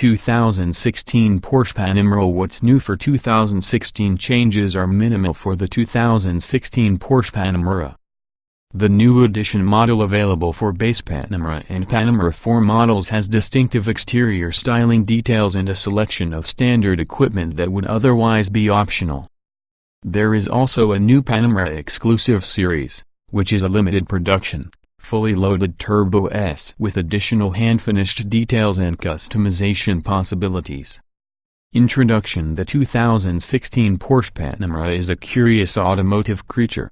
2016 Porsche Panamera. What's new for 2016? Changes are minimal for the 2016 Porsche Panamera. The new edition model available for base Panamera and Panamera 4 models has distinctive exterior styling details and a selection of standard equipment that would otherwise be optional. There is also a new Panamera exclusive series, which is a limited production, fully loaded Turbo S with additional hand-finished details and customization possibilities. Introduction: The 2016 Porsche Panamera is a curious automotive creature.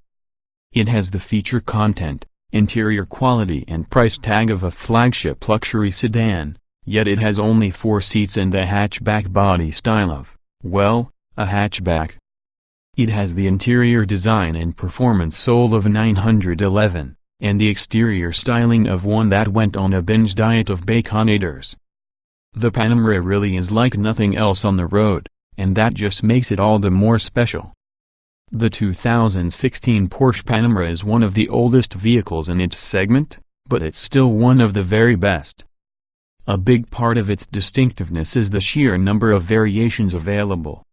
It has the feature content, interior quality and price tag of a flagship luxury sedan, yet it has only 4 seats and the hatchback body style of, well, a hatchback. It has the interior design and performance soul of a 911, and the exterior styling of one that went on a binge diet of Baconators. The Panamera really is like nothing else on the road, and that just makes it all the more special. The 2016 Porsche Panamera is one of the oldest vehicles in its segment, but it's still one of the very best. A big part of its distinctiveness is the sheer number of variations available.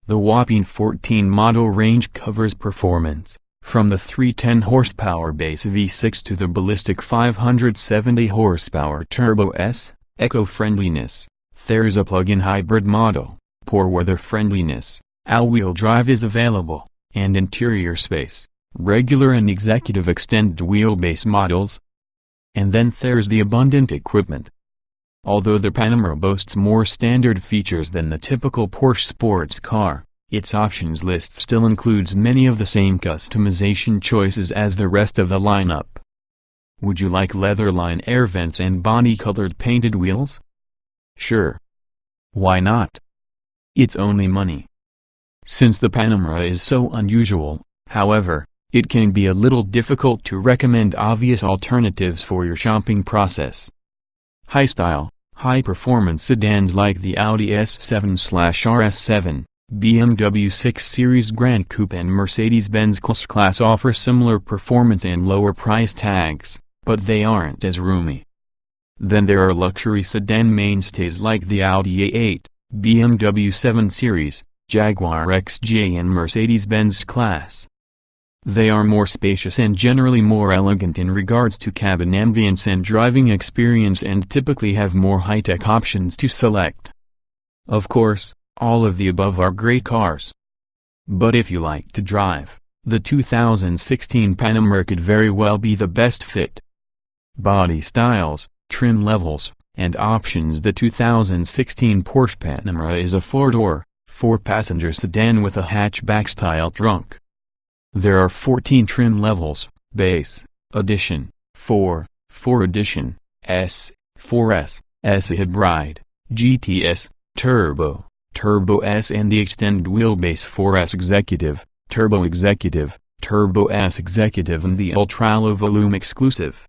The whopping 14 model range covers performance, from the 310 horsepower base V6 to the ballistic 570 horsepower Turbo S. Eco-friendliness: there's a plug-in hybrid model, poor weather friendliness, all-wheel drive is available, and interior space, regular and executive extended wheelbase models. And then there's the abundant equipment. Although the Panamera boasts more standard features than the typical Porsche sports car, its options list still includes many of the same customization choices as the rest of the lineup. Would you like leather-line air vents and body-colored painted wheels? Sure. Why not? It's only money. Since the Panamera is so unusual, however, it can be a little difficult to recommend obvious alternatives for your shopping process. High-style, high-performance sedans like the Audi S7/RS7, BMW 6 Series Grand Coupe and Mercedes-Benz Class offer similar performance and lower price tags, but they aren't as roomy. Then there are luxury sedan mainstays like the Audi A8, BMW 7 Series, Jaguar XJ and Mercedes-Benz Class. They are more spacious and generally more elegant in regards to cabin ambience and driving experience and typically have more high-tech options to select. Of course, all of the above are great cars. But if you like to drive, the 2016 Panamera could very well be the best fit. Body styles, trim levels, and options: The 2016 Porsche Panamera is a 4-door, 4-passenger sedan with a hatchback-style trunk. There are 14 trim levels: Base, Edition, 4, 4 Edition, S, 4S, S-Hybrid, GTS, Turbo, Turbo S and the extended wheelbase 4S Executive, Turbo Executive, Turbo S Executive and the Ultra-Low Volume Exclusive.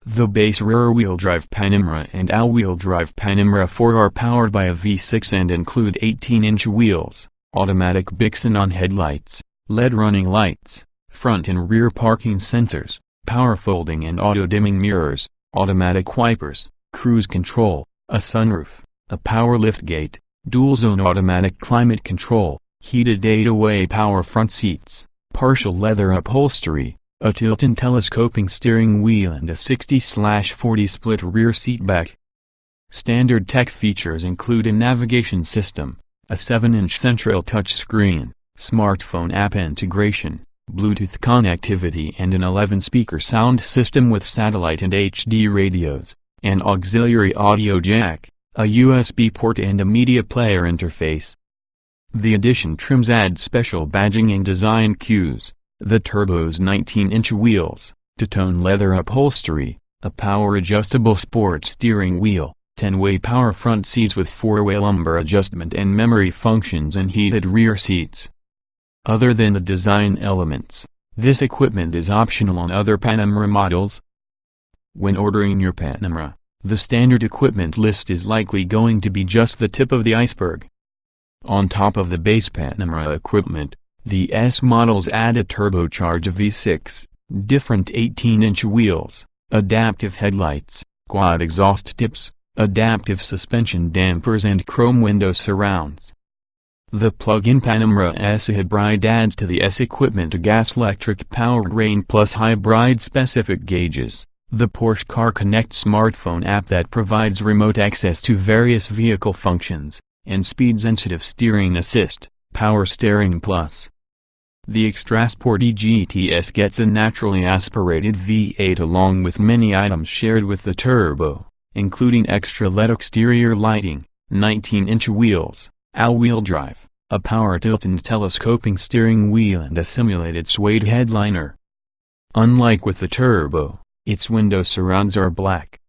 The base rear-wheel drive Panamera and all-wheel drive Panamera 4 are powered by a V6 and include 18-inch wheels, automatic xenon headlights, LED running lights, front and rear parking sensors, power folding and auto-dimming mirrors, automatic wipers, cruise control, a sunroof, a power liftgate, dual-zone automatic climate control, heated 8-way power front seats, partial leather upholstery, a tilt and telescoping steering wheel and a 60/40 split rear seatback. Standard tech features include a navigation system, a 7-inch central touchscreen, smartphone app integration, Bluetooth connectivity and an 11-speaker sound system with satellite and HD radios, an auxiliary audio jack, a USB port and a media player interface. The Edition trims add special badging and design cues: the Turbo's 19-inch wheels, two-tone leather upholstery, a power-adjustable sport steering wheel, 10-way power front seats with 4-way lumbar adjustment and memory functions and heated rear seats. Other than the design elements, this equipment is optional on other Panamera models. When ordering your Panamera, the standard equipment list is likely going to be just the tip of the iceberg. On top of the base Panamera equipment, the S models add a turbocharged V6, different 18-inch wheels, adaptive headlights, quad exhaust tips, adaptive suspension dampers and chrome window surrounds. The plug-in Panamera S E-Hybrid adds to the S equipment a gas-electric powertrain plus hybrid specific gauges, the Porsche Car Connect smartphone app that provides remote access to various vehicle functions, and speed-sensitive steering assist, power steering plus. The extra-sporty GTS gets a naturally aspirated V8 along with many items shared with the Turbo, including extra LED exterior lighting, 19-inch wheels, all-wheel drive, a power tilt and telescoping steering wheel and a simulated suede headliner. Unlike with the Turbo, its window surrounds are black.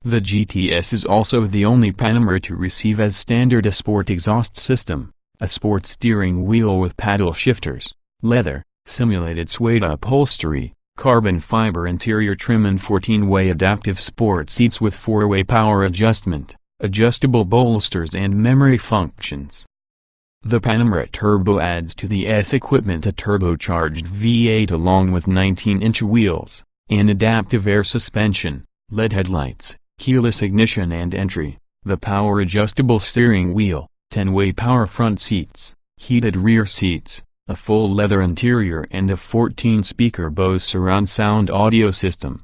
The GTS is also the only Panamera to receive as standard a sport exhaust system, a sport steering wheel with paddle shifters, leather, simulated suede upholstery, carbon fiber interior trim and 14-way adaptive sport seats with 4-way power adjustment, adjustable bolsters and memory functions. The Panamera Turbo adds to the S equipment a turbocharged V8 along with 19-inch wheels, an adaptive air suspension, LED headlights, keyless ignition and entry, the power adjustable steering wheel, 10-way power front seats, heated rear seats, a full leather interior and a 14-speaker Bose surround sound audio system.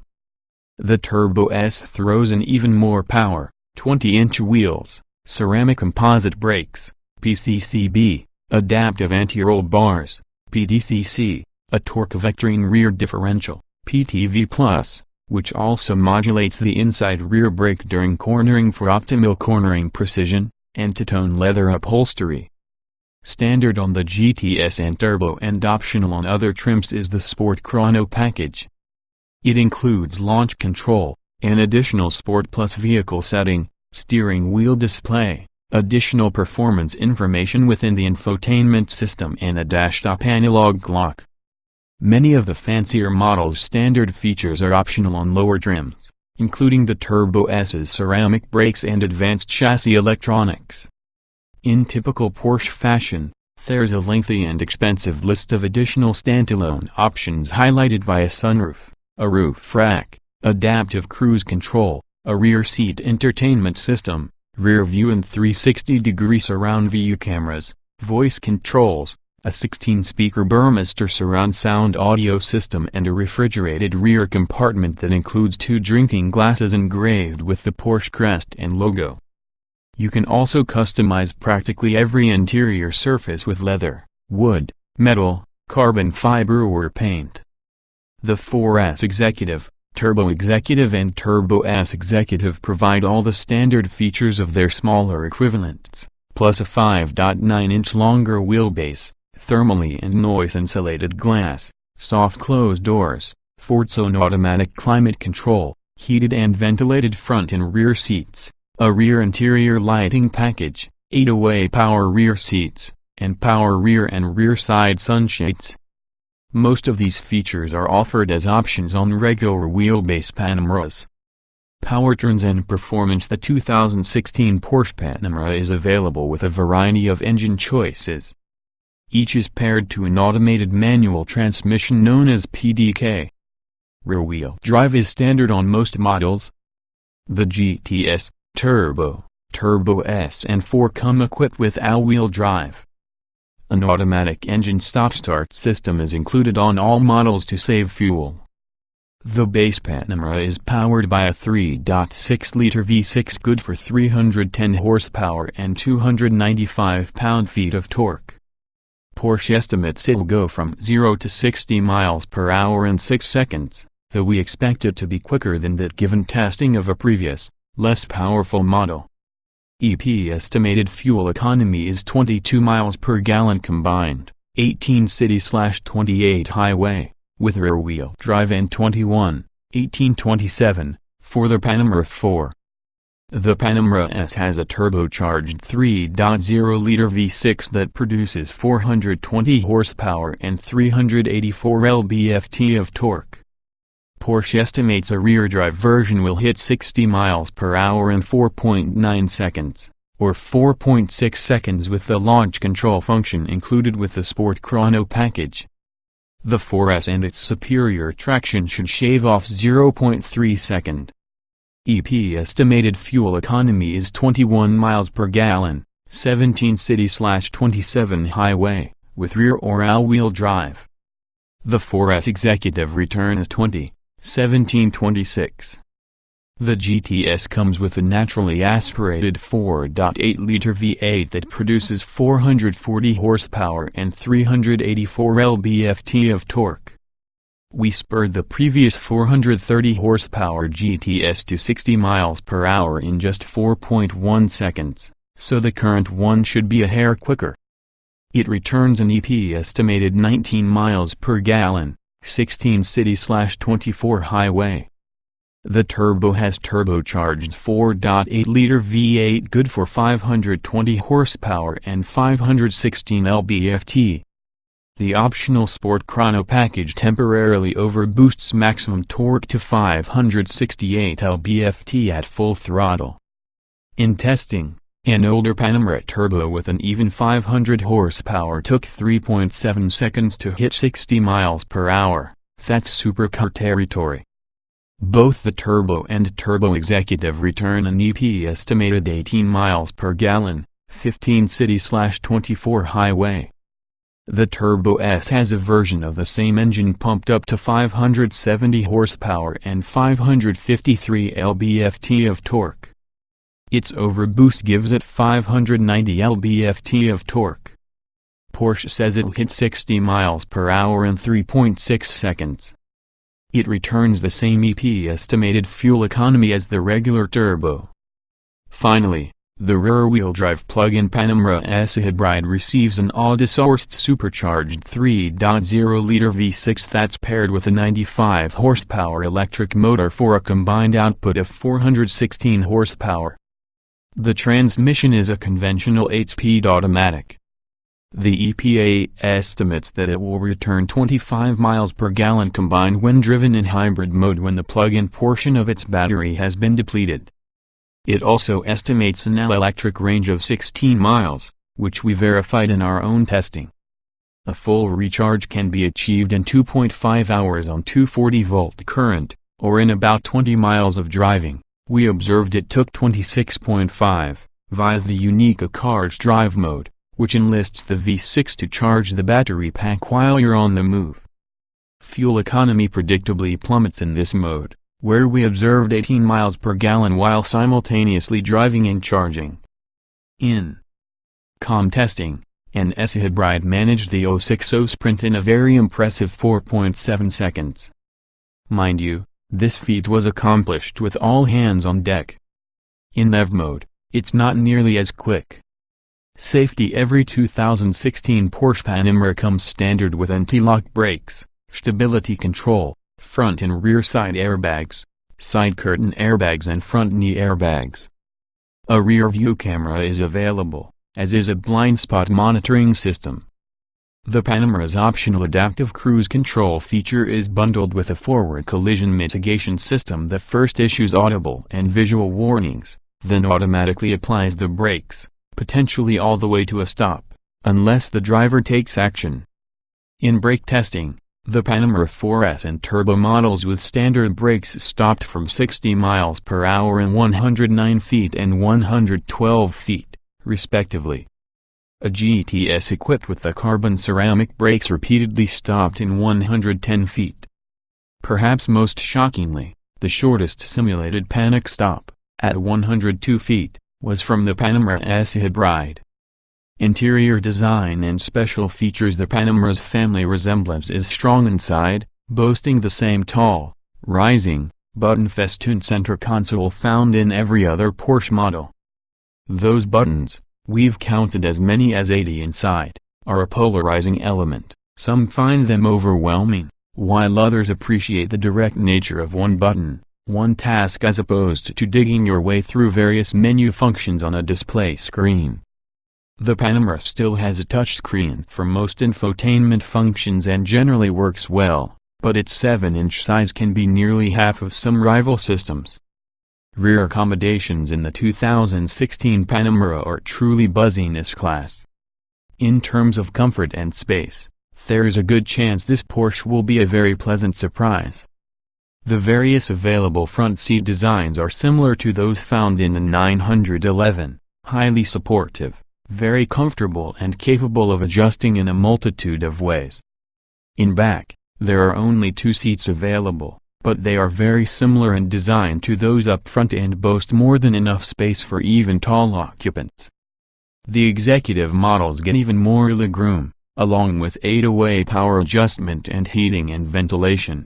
The Turbo S throws in even more power, 20-inch wheels, ceramic composite brakes, PCCB, adaptive anti-roll bars, PDCC, a torque vectoring rear differential, PTV+, which also modulates the inside rear brake during cornering for optimal cornering precision, and two-tone leather upholstery. Standard on the GTS and Turbo and optional on other trims is the Sport Chrono package. It includes launch control, an additional Sport Plus vehicle setting, steering wheel display, additional performance information within the infotainment system and a dash-top analog clock. Many of the fancier models' standard features are optional on lower trims, including the Turbo S's ceramic brakes and advanced chassis electronics. In typical Porsche fashion, there's a lengthy and expensive list of additional standalone options highlighted by a sunroof, a roof rack, adaptive cruise control, a rear seat entertainment system, rear view and 360-degree surround view cameras, voice controls, a 16-speaker Burmester surround sound audio system and a refrigerated rear compartment that includes 2 drinking glasses engraved with the Porsche crest and logo. You can also customize practically every interior surface with leather, wood, metal, carbon fiber or paint. The 4S Executive, Turbo Executive and Turbo S Executive provide all the standard features of their smaller equivalents, plus a 5.9-inch longer wheelbase, thermally and noise-insulated glass, soft closed doors, Ford-Zone automatic climate control, heated and ventilated front and rear seats, a rear interior lighting package, 8-way power rear seats, and power rear and rear side sunshades. Most of these features are offered as options on regular wheelbase Panameras. Powertrains and performance. The 2016 Porsche Panamera is available with a variety of engine choices. Each is paired to an automated manual transmission known as PDK. Rear-wheel drive is standard on most models. The GTS, Turbo, Turbo S and 4 come equipped with all-wheel drive. An automatic engine stop-start system is included on all models to save fuel. The base Panamera is powered by a 3.6-liter V6 good for 310 horsepower and 295 pound-feet of torque. Porsche estimates it will go from 0 to 60 miles per hour in 6 seconds, though we expect it to be quicker than that given testing of a previous, less powerful model. EP estimated fuel economy is 22 miles per gallon combined, 18 city/28 highway, with rear-wheel drive and 1827, for the Panamera 4. The Panamera S has a turbocharged 3.0-liter V6 that produces 420 horsepower and 384 lb-ft of torque. Porsche estimates a rear-drive version will hit 60 miles per hour in 4.9 seconds, or 4.6 seconds with the launch control function included with the Sport Chrono package. The 4S and its superior traction should shave off 0.3 second. EP estimated fuel economy is 21 miles per gallon, 17 city/27 highway, with rear or all-wheel drive. The 4S executive return is 20/17/26. The GTS comes with a naturally aspirated 4.8-liter V8 that produces 440 horsepower and 384 lb-ft of torque. We spurred the previous 430 horsepower GTS to 60 miles per hour in just 4.1 seconds, so the current one should be a hair quicker. It returns an EP estimated 19 miles per gallon, 16 city/24 highway. The turbo has turbocharged 4.8-liter V8 good for 520 horsepower and 516 lb-ft. The optional Sport Chrono package temporarily overboosts maximum torque to 568 lb-ft at full throttle. In testing, an older Panamera turbo with an even 500 horsepower took 3.7 seconds to hit 60 miles per hour. That's supercar territory. Both the turbo and turbo executive return an EP estimated 18 miles per gallon, 15 city/24 highway. The Turbo S has a version of the same engine pumped up to 570 horsepower and 553 lb-ft of torque. Its overboost gives it 590 lb-ft of torque. Porsche says it'll hit 60 miles per hour in 3.6 seconds. It returns the same EP estimated fuel economy as the regular turbo. Finally, the rear-wheel drive plug-in Panamera S E-Hybrid receives an auto-sourced supercharged 3.0-liter V6 that's paired with a 95 horsepower electric motor for a combined output of 416 horsepower. The transmission is a conventional 8-speed automatic. The EPA estimates that it will return 25 miles per gallon combined when driven in hybrid mode when the plug-in portion of its battery has been depleted. It also estimates an all-electric range of 16 miles, which we verified in our own testing. A full recharge can be achieved in 2.5 hours on 240-volt current, or in about 20 miles of driving. We observed it took 26.5, via the unique car's drive mode, which enlists the V6 to charge the battery pack while you're on the move. Fuel economy predictably plummets in this mode, where we observed 18 miles per gallon while simultaneously driving and charging. In COM testing, an S E-Hybrid managed the 060 sprint in a very impressive 4.7 seconds. Mind you, this feat was accomplished with all hands on deck. In EV mode, it's not nearly as quick. Safety: every 2016 Porsche Panamera comes standard with anti-lock brakes, stability control, front and rear side airbags, side curtain airbags and front knee airbags. A rear view camera is available, as is a blind spot monitoring system. The Panamera's optional adaptive cruise control feature is bundled with a forward collision mitigation system that first issues audible and visual warnings, then automatically applies the brakes, potentially all the way to a stop, unless the driver takes action. In brake testing, the Panamera 4S and Turbo models with standard brakes stopped from 60 miles per hour in 109 feet and 112 feet, respectively. A GTS equipped with the carbon ceramic brakes repeatedly stopped in 110 feet. Perhaps most shockingly, the shortest simulated panic stop, at 102 feet, was from the Panamera S E-Hybrid. Interior design and special features: the Panamera's family resemblance is strong inside, boasting the same tall, rising, button-festooned center console found in every other Porsche model. Those buttons, we've counted as many as 80 inside, are a polarizing element. Some find them overwhelming, while others appreciate the direct nature of one button, one task, as opposed to digging your way through various menu functions on a display screen. The Panamera still has a touchscreen for most infotainment functions and generally works well, but its 7-inch size can be nearly half of some rival systems. Rear accommodations in the 2016 Panamera are truly buzzing S-Class. In terms of comfort and space, there is a good chance this Porsche will be a very pleasant surprise. The various available front seat designs are similar to those found in the 911, highly supportive, very comfortable and capable of adjusting in a multitude of ways. In back, there are only 2 seats available, but they are very similar in design to those up front and boast more than enough space for even tall occupants. The executive models get even more legroom, along with 8-way power adjustment and heating and ventilation.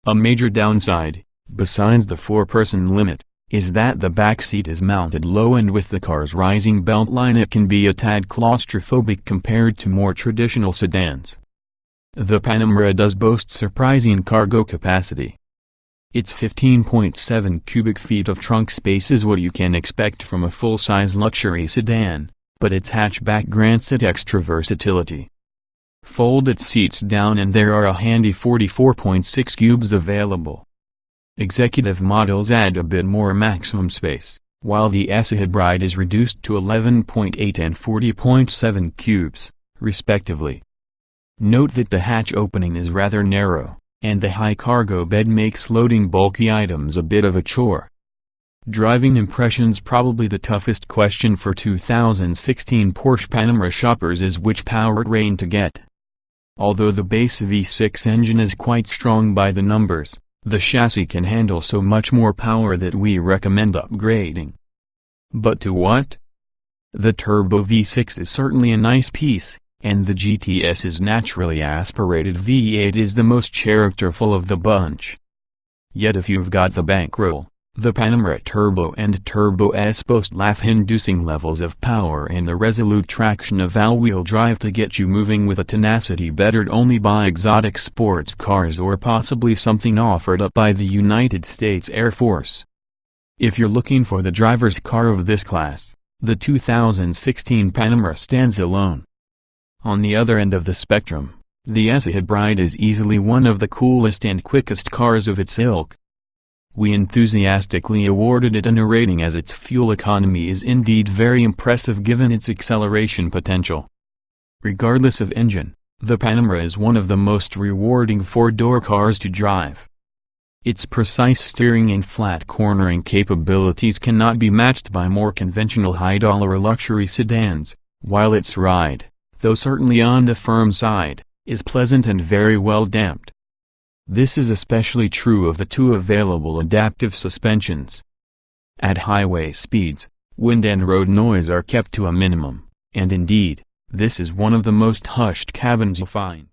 A major downside, besides the 4-person limit, is that the back seat is mounted low, and with the car's rising beltline it can be a tad claustrophobic compared to more traditional sedans. The Panamera does boast surprising cargo capacity. Its 15.7 cubic feet of trunk space is what you can expect from a full-size luxury sedan, but its hatchback grants it extra versatility. Fold its seats down and there are a handy 44.6 cubes available. Executive models add a bit more maximum space, while the S E-Hybrid is reduced to 11.8 and 40.7 cubes, respectively. Note that the hatch opening is rather narrow, and the high cargo bed makes loading bulky items a bit of a chore. Driving impressions. Probably the toughest question for 2016 Porsche Panamera shoppers is which powertrain to get. Although the base V6 engine is quite strong by the numbers, the chassis can handle so much more power that we recommend upgrading. But to what? The turbo V6 is certainly a nice piece, and the GTS's naturally aspirated V8 is the most characterful of the bunch. Yet if you've got the bankroll, the Panamera Turbo and Turbo S boast laugh-inducing levels of power and the resolute traction of all-wheel drive to get you moving with a tenacity bettered only by exotic sports cars or possibly something offered up by the United States Air Force. If you're looking for the driver's car of this class, the 2016 Panamera stands alone. On the other end of the spectrum, the S E-Hybrid is easily one of the coolest and quickest cars of its ilk. We enthusiastically awarded it a rating as its fuel economy is indeed very impressive given its acceleration potential. Regardless of engine, the Panamera is one of the most rewarding 4-door cars to drive. Its precise steering and flat cornering capabilities cannot be matched by more conventional high-dollar luxury sedans, while its ride, though certainly on the firm side, is pleasant and very well damped. This is especially true of the 2 available adaptive suspensions. At highway speeds, wind and road noise are kept to a minimum, and indeed, this is one of the most hushed cabins you'll find.